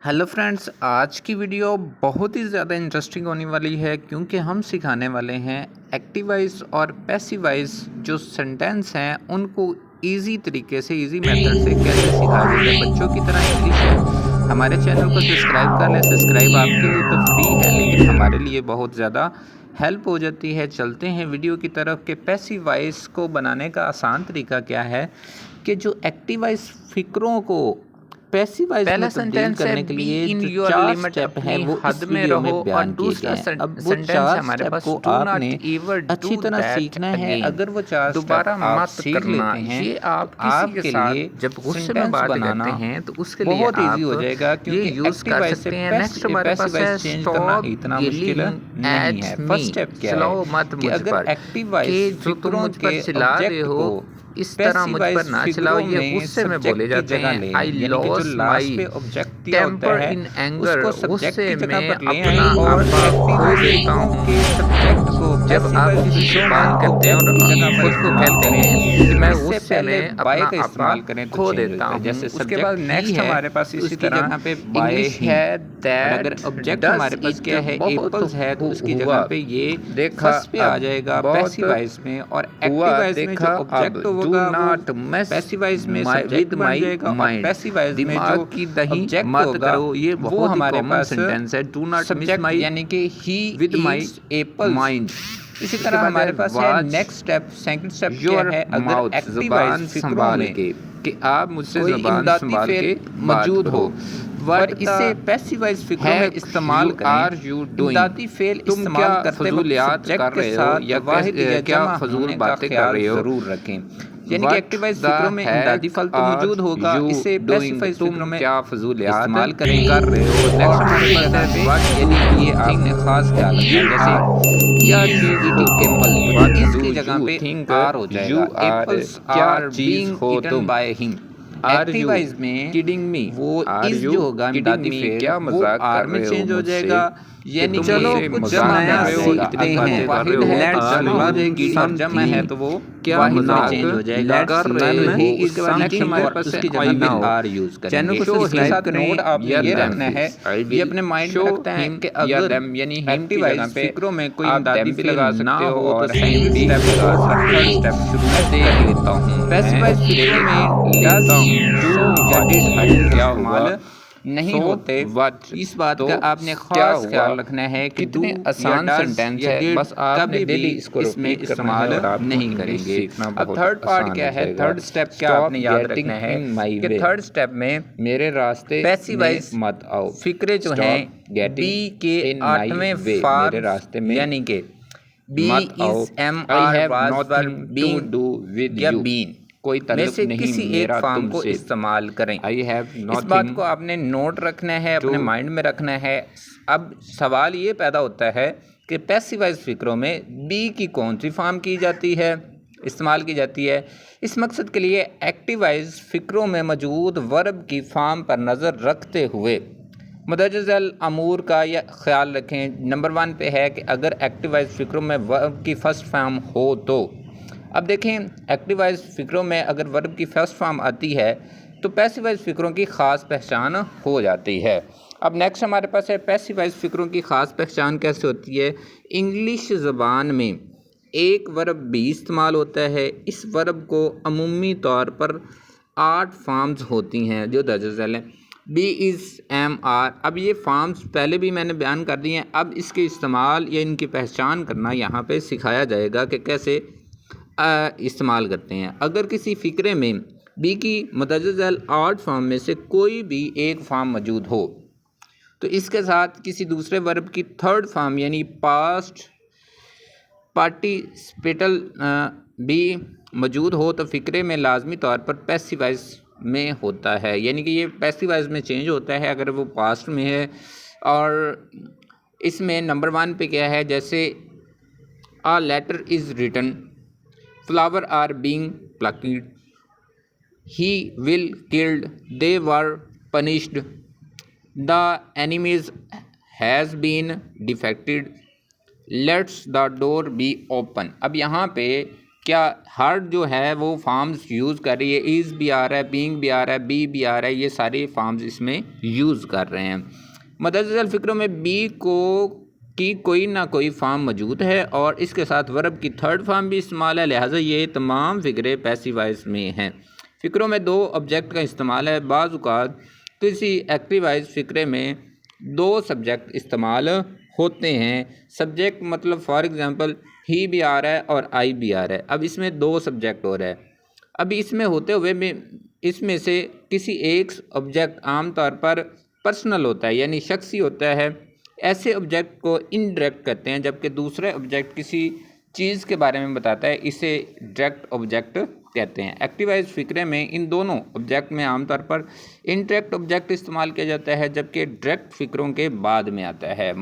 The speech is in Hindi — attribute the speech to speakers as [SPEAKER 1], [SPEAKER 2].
[SPEAKER 1] हेलो फ्रेंड्स, आज की वीडियो बहुत ही ज़्यादा इंटरेस्टिंग होने वाली है क्योंकि हम सिखाने वाले हैं एक्टिवाइज और पैसिवाइज जो सेंटेंस हैं उनको इजी तरीके से, इजी मेथड से कैसे सिखाया जाता है। बच्चों की तरह इंग्लिश है। हमारे चैनल को सब्सक्राइब कर लें। सब्सक्राइब आपके लिए तो फ्री है लेकिन हमारे लिए बहुत ज़्यादा हेल्प हो जाती है। चलते हैं वीडियो की तरफ कि पैसिवाइज को बनाने का आसान तरीका क्या है कि जो एक्टिवाइज फिक्रों को पैसिवाइज में
[SPEAKER 2] पहला
[SPEAKER 1] तब्दील
[SPEAKER 2] सेंटेंस है
[SPEAKER 1] करने के
[SPEAKER 2] बी
[SPEAKER 1] लिए
[SPEAKER 2] इन
[SPEAKER 1] जो
[SPEAKER 2] योर
[SPEAKER 1] 4
[SPEAKER 2] लिमिट,
[SPEAKER 1] स्टेप हैं
[SPEAKER 2] अपनी
[SPEAKER 1] वो
[SPEAKER 2] हद
[SPEAKER 1] इस
[SPEAKER 2] में
[SPEAKER 1] वीडियो
[SPEAKER 2] रहो।
[SPEAKER 1] में
[SPEAKER 2] और
[SPEAKER 1] बयान किए गए
[SPEAKER 2] दूसरा
[SPEAKER 1] हैं। अब वो
[SPEAKER 2] सेंटेंस
[SPEAKER 1] 4
[SPEAKER 2] है हमारे
[SPEAKER 1] स्टेप
[SPEAKER 2] पास,
[SPEAKER 1] को
[SPEAKER 2] डू
[SPEAKER 1] आपने
[SPEAKER 2] नॉट एवर
[SPEAKER 1] अच्छी
[SPEAKER 2] डू
[SPEAKER 1] तरह
[SPEAKER 2] दैट
[SPEAKER 1] सीखना है।
[SPEAKER 2] अगेन।
[SPEAKER 1] अगर वो 4 स्टेप
[SPEAKER 2] दोबारा
[SPEAKER 1] आप
[SPEAKER 2] मत
[SPEAKER 1] सीख
[SPEAKER 2] करना।
[SPEAKER 1] लेते हैं
[SPEAKER 2] ये आप
[SPEAKER 1] तो
[SPEAKER 2] किसी के
[SPEAKER 1] आपके
[SPEAKER 2] साथ
[SPEAKER 1] लिए
[SPEAKER 2] जब गुस्से में
[SPEAKER 1] सेंटेंस
[SPEAKER 2] बात
[SPEAKER 1] बनाना
[SPEAKER 2] करते हैं तो उसके लिए
[SPEAKER 1] बहुत ईजी हो
[SPEAKER 2] आप
[SPEAKER 1] जाएगा
[SPEAKER 2] ये
[SPEAKER 1] क्योंकि
[SPEAKER 2] यूज कर
[SPEAKER 1] एक्टिवाइज से
[SPEAKER 2] सकते हैं। नेक्स्ट हमारे पास
[SPEAKER 1] पैसिवाइज
[SPEAKER 2] है
[SPEAKER 1] चेंज करना
[SPEAKER 2] स्टॉप
[SPEAKER 1] इतना मुश्किल
[SPEAKER 2] येलिंग
[SPEAKER 1] नहीं
[SPEAKER 2] एट
[SPEAKER 1] है।
[SPEAKER 2] मी।
[SPEAKER 1] फर्स्ट स्टेप क्या है
[SPEAKER 2] चिल्लाओ मत
[SPEAKER 1] कि
[SPEAKER 2] मुझ
[SPEAKER 1] अगर
[SPEAKER 2] पर
[SPEAKER 1] एक्टिवाइज
[SPEAKER 2] कि जो तुम
[SPEAKER 1] फिक्रों
[SPEAKER 2] मुझ पर
[SPEAKER 1] के
[SPEAKER 2] चिल्ला रहे
[SPEAKER 1] ऑब्जेक्ट
[SPEAKER 2] हो
[SPEAKER 1] को
[SPEAKER 2] इस तरह मुझ पर
[SPEAKER 1] पैसिवाइज
[SPEAKER 2] ना चिल्लाओ,
[SPEAKER 1] फिगरों
[SPEAKER 2] ये
[SPEAKER 1] में
[SPEAKER 2] गुस्से में बोले
[SPEAKER 1] सब्जेक्ट की
[SPEAKER 2] जाते
[SPEAKER 1] जगह
[SPEAKER 2] हैं।
[SPEAKER 1] ले
[SPEAKER 2] आई
[SPEAKER 1] आए, यानी कि जो
[SPEAKER 2] लॉस
[SPEAKER 1] लास्ट
[SPEAKER 2] माई
[SPEAKER 1] पे ऑब्जेक्ट दिया होता
[SPEAKER 2] टेम्पर
[SPEAKER 1] है
[SPEAKER 2] इन एंगर।
[SPEAKER 1] उसको सब्जेक्ट
[SPEAKER 2] गुस्से
[SPEAKER 1] की जगह
[SPEAKER 2] में
[SPEAKER 1] पर ले आए
[SPEAKER 2] अपना
[SPEAKER 1] और
[SPEAKER 2] आपा खो
[SPEAKER 1] एक्टिवाइज
[SPEAKER 2] देता
[SPEAKER 1] फिगरों
[SPEAKER 2] हूँ।
[SPEAKER 1] के सब्जेक्ट को
[SPEAKER 2] जब आप
[SPEAKER 1] पैसिवाइज
[SPEAKER 2] किसी से
[SPEAKER 1] फिगरों में
[SPEAKER 2] बात करते हैं और
[SPEAKER 1] ऑब्जेक्ट की जगह पर
[SPEAKER 2] खुद को
[SPEAKER 1] इस्तेमाल
[SPEAKER 2] कहते
[SPEAKER 1] करें।
[SPEAKER 2] हैं कि मैं
[SPEAKER 1] इससे
[SPEAKER 2] गुस्से
[SPEAKER 1] पहले
[SPEAKER 2] में
[SPEAKER 1] बाय
[SPEAKER 2] अपना
[SPEAKER 1] का
[SPEAKER 2] आपा
[SPEAKER 1] इस्तेमाल करें तो
[SPEAKER 2] खो
[SPEAKER 1] चेंज
[SPEAKER 2] देता
[SPEAKER 1] होता है।
[SPEAKER 2] हूँ।
[SPEAKER 1] जैसे
[SPEAKER 2] उसके बाद
[SPEAKER 1] सब्जेक्ट ही
[SPEAKER 2] नेक्स्ट
[SPEAKER 1] है
[SPEAKER 2] हमारे पास
[SPEAKER 1] तो
[SPEAKER 2] इसी
[SPEAKER 1] इसकी
[SPEAKER 2] तरह
[SPEAKER 1] जगह पे बाय
[SPEAKER 2] इंग्लिश
[SPEAKER 1] हिम।
[SPEAKER 2] है
[SPEAKER 1] और अगर
[SPEAKER 2] दैट
[SPEAKER 1] ऑब्जेक्ट
[SPEAKER 2] डज
[SPEAKER 1] हमारे पास क्या
[SPEAKER 2] इट।
[SPEAKER 1] है
[SPEAKER 2] बहुत
[SPEAKER 1] एप्पल्स है तो उसकी जगह
[SPEAKER 2] हुआ
[SPEAKER 1] पे ये
[SPEAKER 2] देखा
[SPEAKER 1] फर्स्ट पे आ
[SPEAKER 2] अब,
[SPEAKER 1] जाएगा
[SPEAKER 2] बहुत
[SPEAKER 1] पैसिवाइज में। और
[SPEAKER 2] हुआ
[SPEAKER 1] एक्टिवाइज में जो
[SPEAKER 2] देखा अब।
[SPEAKER 1] ऑब्जेक्ट
[SPEAKER 2] डू
[SPEAKER 1] होगा वो
[SPEAKER 2] नॉट मेस
[SPEAKER 1] पैसिवाइज में
[SPEAKER 2] माई
[SPEAKER 1] सब्जेक्ट
[SPEAKER 2] विद
[SPEAKER 1] बन
[SPEAKER 2] माई
[SPEAKER 1] जाएगा और
[SPEAKER 2] माइंड।
[SPEAKER 1] पैसिवाइज में जो
[SPEAKER 2] दिमाग की दही
[SPEAKER 1] ऑब्जेक्ट
[SPEAKER 2] मत
[SPEAKER 1] होगा
[SPEAKER 2] करो। ये
[SPEAKER 1] वो
[SPEAKER 2] बहुत ही
[SPEAKER 1] हमारे
[SPEAKER 2] कॉमन
[SPEAKER 1] पास
[SPEAKER 2] सेंटेंस है। Do not miss
[SPEAKER 1] subject
[SPEAKER 2] my
[SPEAKER 1] यानी कि he
[SPEAKER 2] with my
[SPEAKER 1] eats apples.
[SPEAKER 2] Mind.
[SPEAKER 1] इसी
[SPEAKER 2] उसके
[SPEAKER 1] तरह
[SPEAKER 2] बाद है
[SPEAKER 1] हमारे पास है
[SPEAKER 2] watch
[SPEAKER 1] next step. Second step क्या
[SPEAKER 2] योर
[SPEAKER 1] है? अगर
[SPEAKER 2] माउथ,
[SPEAKER 1] एक्टिवाइज
[SPEAKER 2] जुबान
[SPEAKER 1] फिक्रों
[SPEAKER 2] संभाल
[SPEAKER 1] में
[SPEAKER 2] के, कि आप मुझसे
[SPEAKER 1] कोई
[SPEAKER 2] जुबान
[SPEAKER 1] इमदादी
[SPEAKER 2] संभाल
[SPEAKER 1] फेल
[SPEAKER 2] के बात
[SPEAKER 1] मौजूद हो
[SPEAKER 2] करो।
[SPEAKER 1] और
[SPEAKER 2] वट
[SPEAKER 1] इसे
[SPEAKER 2] द
[SPEAKER 1] पैसिवाइज फिक्रों में
[SPEAKER 2] हैक
[SPEAKER 1] इस्तेमाल
[SPEAKER 2] यू
[SPEAKER 1] करें।
[SPEAKER 2] Are you doing.
[SPEAKER 1] इमदादी फेल
[SPEAKER 2] तुम क्या
[SPEAKER 1] इस्तेमाल करते वक्त
[SPEAKER 2] फजूलियात
[SPEAKER 1] सब्जेक्ट
[SPEAKER 2] कर
[SPEAKER 1] के
[SPEAKER 2] रहे हो
[SPEAKER 1] साथ
[SPEAKER 2] या
[SPEAKER 1] वाहिद या
[SPEAKER 2] क्या
[SPEAKER 1] जमा
[SPEAKER 2] फजूल
[SPEAKER 1] होने का
[SPEAKER 2] बातें कर
[SPEAKER 1] ख्याल
[SPEAKER 2] रहे हो।
[SPEAKER 1] ज़रूर रखें। यानी कि
[SPEAKER 2] वट
[SPEAKER 1] एक्टिवाइज
[SPEAKER 2] द
[SPEAKER 1] फिक्रों में इमदादी
[SPEAKER 2] हैक
[SPEAKER 1] फल तो
[SPEAKER 2] आर
[SPEAKER 1] मौजूद होगा,
[SPEAKER 2] यू
[SPEAKER 1] इसे
[SPEAKER 2] डूइंग।
[SPEAKER 1] पैसिवाइज
[SPEAKER 2] तुम
[SPEAKER 1] फिक्रों में
[SPEAKER 2] क्या फजूलियात
[SPEAKER 1] इस्तेमाल करें
[SPEAKER 2] कर रहे हो। नेक्स्ट
[SPEAKER 1] और
[SPEAKER 2] हमारे
[SPEAKER 1] उसकी
[SPEAKER 2] पास
[SPEAKER 1] जगह
[SPEAKER 2] है
[SPEAKER 1] पे
[SPEAKER 2] वट
[SPEAKER 1] यानी
[SPEAKER 2] डू
[SPEAKER 1] कि
[SPEAKER 2] यू
[SPEAKER 1] ये आपने
[SPEAKER 2] थिंक
[SPEAKER 1] खास ख्याल रखना है। जैसे ही
[SPEAKER 2] क्या
[SPEAKER 1] इज
[SPEAKER 2] चीज हो
[SPEAKER 1] ईटिंग एप्पल तो
[SPEAKER 2] वट
[SPEAKER 1] इसकी
[SPEAKER 2] डू
[SPEAKER 1] जगह
[SPEAKER 2] यू
[SPEAKER 1] पे
[SPEAKER 2] थिंक
[SPEAKER 1] आर हो
[SPEAKER 2] यू
[SPEAKER 1] जाएगा।
[SPEAKER 2] आर
[SPEAKER 1] एप्पल्स
[SPEAKER 2] क्या
[SPEAKER 1] आर
[SPEAKER 2] चीज
[SPEAKER 1] बीइंग
[SPEAKER 2] हो
[SPEAKER 1] ईटन
[SPEAKER 2] तुम।
[SPEAKER 1] By him.
[SPEAKER 2] आर यू
[SPEAKER 1] एक्टिवाइज में
[SPEAKER 2] किडिंग मी।
[SPEAKER 1] वो
[SPEAKER 2] आर
[SPEAKER 1] इस
[SPEAKER 2] यू
[SPEAKER 1] जो होगा
[SPEAKER 2] किडिंग
[SPEAKER 1] इमदादी
[SPEAKER 2] मी।
[SPEAKER 1] फेल
[SPEAKER 2] क्या
[SPEAKER 1] वो
[SPEAKER 2] मजाक
[SPEAKER 1] आर
[SPEAKER 2] कर
[SPEAKER 1] में
[SPEAKER 2] रहे हो
[SPEAKER 1] चेंज हो
[SPEAKER 2] मुझसे
[SPEAKER 1] जाएगा।
[SPEAKER 2] कि
[SPEAKER 1] यानी
[SPEAKER 2] तुम
[SPEAKER 1] कि
[SPEAKER 2] मुझसे
[SPEAKER 1] कुछ
[SPEAKER 2] मजाक
[SPEAKER 1] नया
[SPEAKER 2] कर रहे हो,
[SPEAKER 1] सीखते
[SPEAKER 2] इतनी
[SPEAKER 1] हैं।
[SPEAKER 2] बातें कर
[SPEAKER 1] वाहिद
[SPEAKER 2] रहे हो।
[SPEAKER 1] है
[SPEAKER 2] आर
[SPEAKER 1] जमा हो
[SPEAKER 2] यू
[SPEAKER 1] जाएगी और जमा है तो वो
[SPEAKER 2] क्या
[SPEAKER 1] वाहिद में
[SPEAKER 2] मजाक
[SPEAKER 1] चेंज हो जाएगा।
[SPEAKER 2] कर
[SPEAKER 1] तो
[SPEAKER 2] रहे
[SPEAKER 1] ही
[SPEAKER 2] हो।
[SPEAKER 1] इज
[SPEAKER 2] उसके बाद नेक्स्ट
[SPEAKER 1] ईटिंग
[SPEAKER 2] हमारे
[SPEAKER 1] और
[SPEAKER 2] पास है
[SPEAKER 1] उसकी
[SPEAKER 2] आई
[SPEAKER 1] जगह पे
[SPEAKER 2] नाउ।
[SPEAKER 1] आर यूज
[SPEAKER 2] चैनल
[SPEAKER 1] करेंगे।
[SPEAKER 2] को
[SPEAKER 1] इसके
[SPEAKER 2] सब्सक्राइब
[SPEAKER 1] साथ
[SPEAKER 2] करें
[SPEAKER 1] नोट आपने
[SPEAKER 2] या
[SPEAKER 1] ये
[SPEAKER 2] देम
[SPEAKER 1] रखना है,
[SPEAKER 2] आई
[SPEAKER 1] ये
[SPEAKER 2] विल
[SPEAKER 1] अपने माइंड में
[SPEAKER 2] शो
[SPEAKER 1] रखना है
[SPEAKER 2] हिम
[SPEAKER 1] कि
[SPEAKER 2] या
[SPEAKER 1] अगर
[SPEAKER 2] देम, यानी हिम की जगह
[SPEAKER 1] एक्टिवाइज
[SPEAKER 2] पे
[SPEAKER 1] फिक्रों में कोई
[SPEAKER 2] आप
[SPEAKER 1] इमदादी
[SPEAKER 2] देम भी
[SPEAKER 1] फेल
[SPEAKER 2] लगा
[SPEAKER 1] ना
[SPEAKER 2] सकते हो
[SPEAKER 1] हो तो
[SPEAKER 2] और हिम
[SPEAKER 1] सेकंड
[SPEAKER 2] भी
[SPEAKER 1] स्टेप
[SPEAKER 2] लगा
[SPEAKER 1] छोड़कर
[SPEAKER 2] सकते
[SPEAKER 1] थर्ड
[SPEAKER 2] हो।
[SPEAKER 1] स्टेप शुरू
[SPEAKER 2] मैं
[SPEAKER 1] करते
[SPEAKER 2] देख
[SPEAKER 1] हैं।
[SPEAKER 2] लेता हूँ,
[SPEAKER 1] पैसिवाइज
[SPEAKER 2] मैं
[SPEAKER 1] फिक्रों
[SPEAKER 2] देख
[SPEAKER 1] में
[SPEAKER 2] लेता
[SPEAKER 1] डज,
[SPEAKER 2] हूँ।
[SPEAKER 1] शो
[SPEAKER 2] टू
[SPEAKER 1] या
[SPEAKER 2] वॉच
[SPEAKER 1] डिड हरगिज
[SPEAKER 2] क्या हुआ।
[SPEAKER 1] इस्तेमाल नहीं
[SPEAKER 2] सो
[SPEAKER 1] होते।
[SPEAKER 2] वट
[SPEAKER 1] इस बात
[SPEAKER 2] तो
[SPEAKER 1] का आपने
[SPEAKER 2] क्या
[SPEAKER 1] खास
[SPEAKER 2] हुआ।
[SPEAKER 1] ख्याल रखना है कि डू
[SPEAKER 2] कितने
[SPEAKER 1] या
[SPEAKER 2] आसान
[SPEAKER 1] डज
[SPEAKER 2] सेंटेंस
[SPEAKER 1] या
[SPEAKER 2] है,
[SPEAKER 1] डिड
[SPEAKER 2] बस आपने
[SPEAKER 1] कभी भी
[SPEAKER 2] डेली इसको
[SPEAKER 1] इसमें
[SPEAKER 2] रिपीट करना है
[SPEAKER 1] इस्तेमाल
[SPEAKER 2] और आपको
[SPEAKER 1] नहीं
[SPEAKER 2] इंग्लिश
[SPEAKER 1] करेंगे।
[SPEAKER 2] सीखना
[SPEAKER 1] अब
[SPEAKER 2] बहुत
[SPEAKER 1] थर्ड पार्ट
[SPEAKER 2] आसान
[SPEAKER 1] क्या
[SPEAKER 2] हो
[SPEAKER 1] है?
[SPEAKER 2] जाएगा।
[SPEAKER 1] थर्ड स्टेप क्या
[SPEAKER 2] स्टॉप
[SPEAKER 1] आपने याद
[SPEAKER 2] गेटिंग
[SPEAKER 1] रखना है
[SPEAKER 2] इन माई
[SPEAKER 1] कि
[SPEAKER 2] वे।
[SPEAKER 1] थर्ड स्टेप में
[SPEAKER 2] मेरे रास्ते
[SPEAKER 1] पैसिवाइज
[SPEAKER 2] में मत आओ।
[SPEAKER 1] फिक्रे जो हैं
[SPEAKER 2] स्टॉप गेटिंग
[SPEAKER 1] बी के
[SPEAKER 2] इन माई
[SPEAKER 1] 8वें
[SPEAKER 2] वे। मेरे
[SPEAKER 1] फॉर्म
[SPEAKER 2] रास्ते में
[SPEAKER 1] यानी कि बी
[SPEAKER 2] मत आओ।
[SPEAKER 1] Is am
[SPEAKER 2] I
[SPEAKER 1] are
[SPEAKER 2] have
[SPEAKER 1] was were
[SPEAKER 2] nothing to
[SPEAKER 1] being
[SPEAKER 2] do with
[SPEAKER 1] या
[SPEAKER 2] यू।
[SPEAKER 1] बीन
[SPEAKER 2] कोई
[SPEAKER 1] में
[SPEAKER 2] ताल्लुक
[SPEAKER 1] से
[SPEAKER 2] नहीं
[SPEAKER 1] किसी एक
[SPEAKER 2] मेरा
[SPEAKER 1] फॉर्म को
[SPEAKER 2] तुमसे।
[SPEAKER 1] इस्तेमाल करें।
[SPEAKER 2] आई हैव
[SPEAKER 1] इस बात
[SPEAKER 2] नॉथिंग
[SPEAKER 1] को आपने नोट रखना है,
[SPEAKER 2] टू
[SPEAKER 1] अपने माइंड में रखना है। अब सवाल ये पैदा होता है कि पैसिवाइज फिक्रों में बी की कौन सी फॉर्म की जाती है, इस्तेमाल की जाती है। इस मकसद के लिए एक्टिवाइज फिक्रों में मौजूद वर्ब की फॉर्म पर नज़र रखते हुए मुदज्जल अमूर का यह ख्याल रखें। नंबर 1 पे है कि अगर एक्टिवाइज फिक्रों में वर्ब की फ़र्स्ट फॉर्म हो तो, अब देखें एक्टिवाइज फिक्रों में अगर वर्ब की फर्स्ट फॉर्म आती है तो पैसिवाइज फिक्रों की ख़ास पहचान हो जाती है। अब नेक्स्ट हमारे पास है पैसिवाइज फिक्रों की ख़ास पहचान कैसे होती है। इंग्लिश ज़बान में एक वर्ब भी इस्तेमाल होता है। इस वर्ब को अमूमी तौर पर 8 फॉर्म्स होती हैं जो दर्ज झैल हैं। Be is am are. अब ये फॉर्म्स पहले भी मैंने बयान कर दिए हैं। अब इसके इस्तेमाल या इनकी पहचान करना यहाँ पे सिखाया जाएगा कि कैसे इस्तेमाल करते हैं। अगर किसी फ़िक्रे में बी की मुतअद्दिद 8 फॉर्म में से कोई भी एक फॉर्म मौजूद हो तो इसके साथ किसी दूसरे वर्ब की थर्ड फॉर्म यानी पास्ट पार्टिसिपेटल भी मौजूद हो तो फ़िक्रे में लाजमी तौर पर पैसिवाइज में होता है, यानी कि ये पैसिवाइज में चेंज होता है अगर वो पास्ट में है। और इसमें नंबर 1 पे क्या है, जैसे a letter is written, flower are being plucked, he will killed, they were punished, the enemies has been defected, let's the door be open. अब यहाँ पे क्या हर जो है वो फॉर्म्स यूज़ कर रही है, इज़ भी आ रहा है, बीइंग भी आ रहा है, बी भी आ रहा है, ये सारे फॉर्म्स इसमें यूज़ कर रहे हैं। मतअद्दिल फ़िक्रों में बी को की कोई ना कोई फॉर्म मौजूद है और इसके साथ वर्ब की थर्ड फॉर्म भी इस्तेमाल है, लिहाजा ये तमाम फ़िक्रे पैसिव वॉइस में हैं। फ़िक्रों में दो ऑब्जेक्ट का इस्तेमाल है। बाज़ औक़ात किसी एक्टिव वॉइस फ़िक्रे में दो सब्जेक्ट इस्तेमाल होते हैं। सब्जेक्ट मतलब फॉर एग्ज़ाम्पल ही भी आ रहा है और आई भी आ रहा है। अब इसमें दो सब्जेक्ट हो रहा है। अब इसमें होते हुए में इसमें से किसी एक ऑब्जेक्ट आमतौर पर पर्सनल होता है, यानी शख्सी होता है। ऐसे ऑब्जेक्ट को इनडायरेक्ट कहते हैं, जबकि दूसरे ऑब्जेक्ट किसी चीज़ के बारे में बताता है, इसे डायरेक्ट ऑब्जेक्ट कहते हैं। एक्टिव वॉइस फ़िक्रे में इन दोनों ऑब्जेक्ट में आमतौर पर इनडायरेक्ट ऑब्जेक्ट इस्तेमाल किया जाता है, जबकि डायरेक्ट फ़िक्रों के बाद में आता है।